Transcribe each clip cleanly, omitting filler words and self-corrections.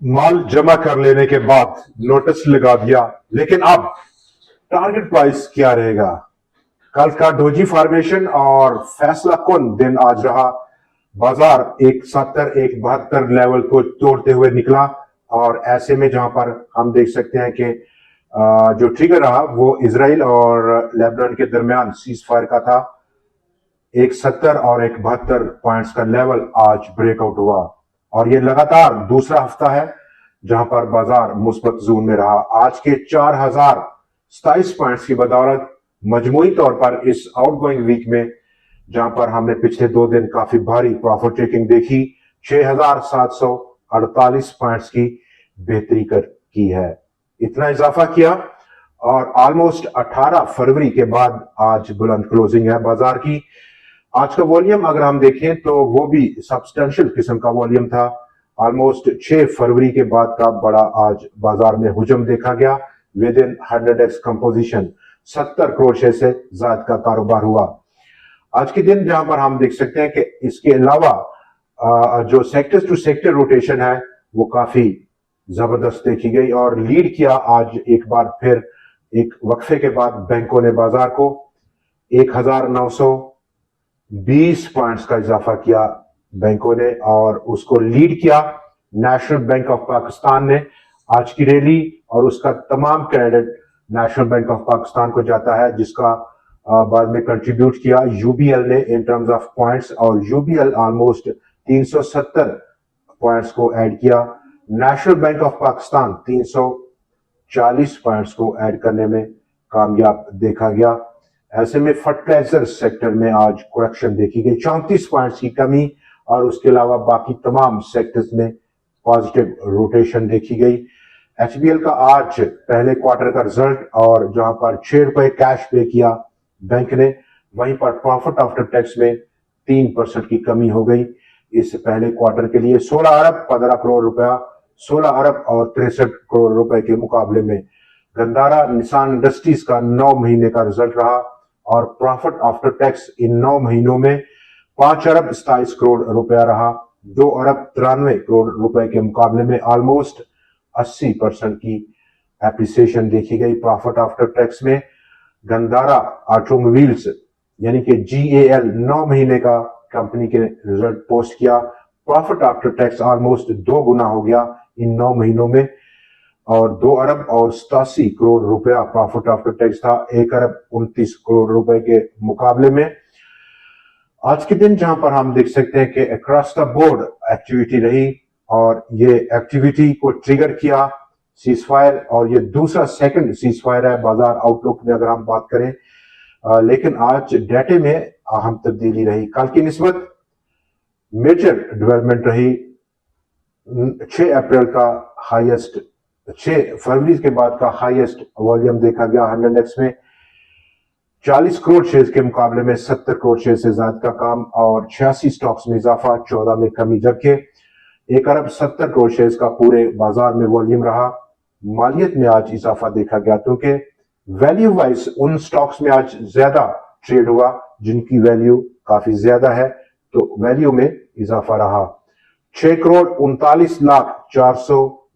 माल जमा कर लेने के बाद नोटिस लगा दिया, लेकिन अब टारगेट प्राइस क्या रहेगा? कल का डोजी फॉर्मेशन और फैसला कुन दिन आज रहा। बाजार 170 172 लेवल को तोड़ते हुए निकला और ऐसे में जहां पर हम देख सकते हैं कि जो ट्रिगर रहा वो इजराइल और लेबनान के दरमियान सीज फायर का था। 170 और 172 पॉइंट्स का लेवल आज ब्रेकआउट हुआ और ये लगातार दूसरा हफ्ता है जहां पर बाजार मुस्बत जोन में रहा। आज के 4027 पॉइंट्स की बदौलत मजमूई तौर पर इस आउटगोइंग वीक में, जहां पर हमने पिछले 2 दिन काफी भारी प्रॉफिट टेकिंग देखी, 6748 पॉइंट्स की बेहतरी की है। इतना इजाफा किया और ऑलमोस्ट 18 फरवरी के बाद आज बुलंद क्लोजिंग है बाजार की। आज का वॉल्यूम अगर हम देखें तो वो भी सब्सटेंशियल किस्म का वॉल्यूम था। ऑलमोस्ट 6 फरवरी के बाद का बड़ा आज बाजार में हुजम देखा गया। With in 100x composition 70 crore share से ज्यादा का कारोबार हुआ आज के दिन, जहां पर हम देख सकते हैं कि इसके अलावा जो सेक्टर टू सेक्टर रोटेशन है वो काफी जबरदस्त देखी गई और लीड किया आज एक बार फिर एक वक्फे के बाद बैंकों ने बाजार को 1920 पॉइंट्स का इजाफा किया बैंकों ने और उसको लीड किया नेशनल बैंक ऑफ पाकिस्तान ने। आज की रैली और उसका तमाम credit national bank of Pakistan को जाता है, जिसका बाद में कंट्रीब्यूट किया यूबीएल ने इन टर्म्स ऑफ पॉइंट्स और यूबीएल ऑलमोस्ट 370 पॉइंट्स को ऐड किया। National bank of Pakistan 340 points को ऐड करने में कामयाब देखा गया। ऐसे में फर्टिलाइजर सेक्टर में आज करेक्शन देखी गई, 34 पॉइंट्स की कमी और उसके अलावा बाकी तमाम सेक्टर्स में पॉजिटिव रोटेशन देखी गई। एचबीएल का आज पहले क्वार्टर का रिजल्ट और जहां पर 6 रुपए कैश पे किया बैंक ने, वहीं पर प्रॉफिट आफ्टर टैक्स में 3% की कमी हो गई। इस पहले क्वार्टर के लिए 16 अरब 15 करोड़ रुपया, 16 अरब और 63 करोड़ रुपए के मुकाबले में गंदारा निसान इंडस्ट्रीज का 9 महीने का रिजल्ट रहा और प्रॉफिट आफ्टर टैक्स इन 9 महीनों में 5 अरब 27 करोड़ रुपया रहा। 2 अरब 93 करोड़ रुपए के मुकाबले में ऑलमोस्ट 80% की एप्रिसिएशन देखी गई प्रॉफिट आफ्टर टैक्स में। गंदारा ऑटोमोबाइल्स यानी कि जीएएल 9 महीने का कंपनी के रिजल्ट पोस्ट किया, प्रॉफिट आफ्टर टैक्स ऑलमोस्ट 2 गुना हो गया इन 9 महीनों में और 2 अरब और 87 करोड़ रुपया प्रॉफिट आफ्टर टैक्स था 1 अरब 29 करोड़ रुपए के मुकाबले में। आज के दिन जहां पर हम देख सकते हैं कि अक्रॉस द बोर्ड एक्टिविटी रही और ये एक्टिविटी को ट्रिगर किया सीज फायर और ये दूसरा सेकंड सीज फायर है बाजार आउटलुक में अगर हम बात करें। लेकिन आज डेटे में अहम तब्दीली रही। कल की निस्बत मेजर डेवलपमेंट रही। 6 अप्रैल का हाईएस्ट, 6 फरवरी के बाद का हाईएस्ट वॉल्यूम देखा गया 100x में। 40 करोड़ शेयर्स के मुकाबले में 70 करोड़ शेयर से ज्यादा का काम और 86 स्टॉक्स में इजाफा, 14 में कमी, जबकि 1 अरब 70 करोड़ शेयर्स का पूरे बाजार में वॉल्यूम रहा। मालियत में आज इजाफा देखा गया क्योंकि वैल्यू वाइज उन स्टॉक्स में आज ज्यादा ट्रेड हुआ जिनकी वैल्यू काफी ज्यादा है, तो वैल्यू में इजाफा रहा। 6 crore 39 lakh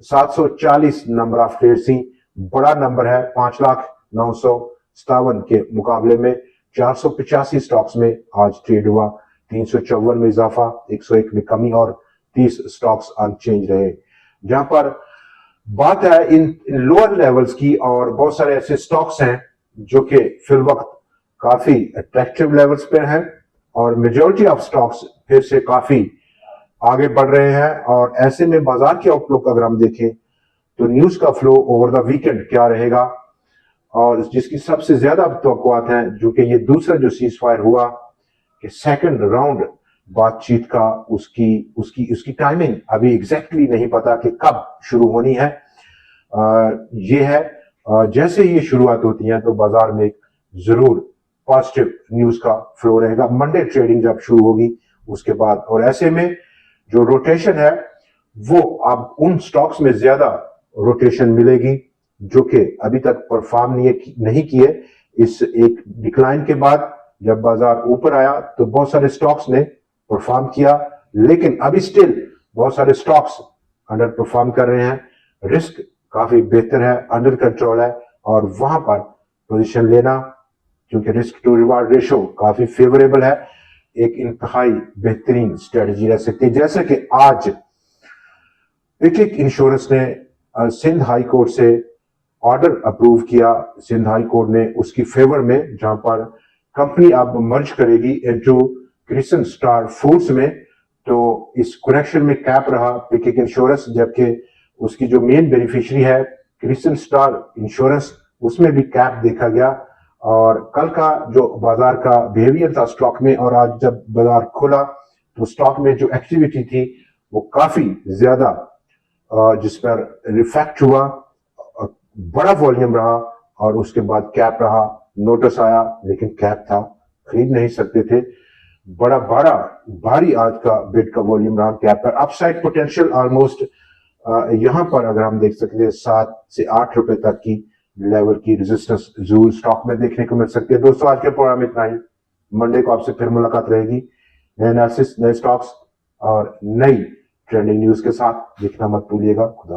740 number of trades ही बड़ा नंबर है 5,09,57 के मुकाबले में। 485 स्टॉक्स में आज ट्रेड हुआ, 354 में इजाफा, 101 में कमी और 30 स्टॉक्स अनचेंज रहे। जहां पर बात है इन लोअर लेवल्स की और बहुत सारे ऐसे स्टॉक्स हैं जो कि फिल वक्त काफी अट्रैक्टिव लेवल्स पे हैं और मेजॉरिटी ऑफ स्टॉक्स फिर से काफी आगे बढ़ रहे हैं। और ऐसे में बाजार की आउटलुक अगर हम देखें तो न्यूज का फ्लो ओवर द वीकेंड क्या रहेगा और जिसकी सबसे ज्यादा तवक्कुआत है जो कि ये दूसरा जो सीज फायर हुआ कि सेकंड राउंड बातचीत का उसकी टाइमिंग अभी एग्जैक्टली नहीं पता कि कब शुरू होनी है। ये है जैसे ये शुरुआत होती है तो बाजार में जरूर पॉजिटिव न्यूज का फ्लो रहेगा मंडे ट्रेडिंग जब शुरू होगी उसके बाद। और ऐसे में जो रोटेशन है वो अब उन स्टॉक्स में ज्यादा रोटेशन मिलेगी जो कि अभी तक परफॉर्म नहीं किए। इस एक डिक्लाइन के बाद जब बाजार ऊपर आया तो बहुत सारे स्टॉक्स ने परफॉर्म किया, लेकिन अभी स्टिल बहुत सारे स्टॉक्स अंडर परफॉर्म कर रहे हैं, रिस्क काफी बेहतर है, अंडर कंट्रोल है और वहां पर पोजीशन लेना क्योंकि रिस्क टू रिवार्ड रेशो काफी फेवरेबल है, एक इंतहाई बेहतरीन स्ट्रेटजी रह सकती है। जैसे कि आज पिकिक इंश्योरेंस ने सिंध हाई कोर्ट से ऑर्डर अप्रूव किया, सिंध हाई कोर्ट ने उसकी फेवर में, जहां पर कंपनी अब मर्ज करेगी इनटू क्रिसन स्टार फूड्स में, तो इस कनेक्शन में कैप रहा पिकिक इंश्योरेंस, जबकि उसकी जो मेन बेनिफिशियरी है क्रिसन स्टार इंश्योरेंस, उसमें भी कैप देखा गया। और कल का जो बाजार का बिहेवियर था स्टॉक में और आज जब बाजार खुला तो स्टॉक में जो एक्टिविटी थी वो काफी ज्यादा जिस पर रिफ्लेक्ट हुआ, बड़ा वॉल्यूम रहा और उसके बाद कैप रहा, नोटिस आया लेकिन कैप था, खरीद नहीं सकते थे, बड़ा भारी आज का बिड का वॉल्यूम रहा कैप पर। अपसाइड पोटेंशियल ऑलमोस्ट यहां पर अगर हम देख सकते हैं 7 से 8 रुपए तक की लेवल की रेजिस्टेंस जरूर स्टॉक में देखने को मिल सकती है। दोस्तों आज के प्रोग्राम में इतना ही, मंडे को आपसे फिर मुलाकात रहेगी नए एनालिसिस, नए स्टॉक्स और नई ट्रेंडिंग न्यूज के साथ। देखना मत भूलिएगा। खुदा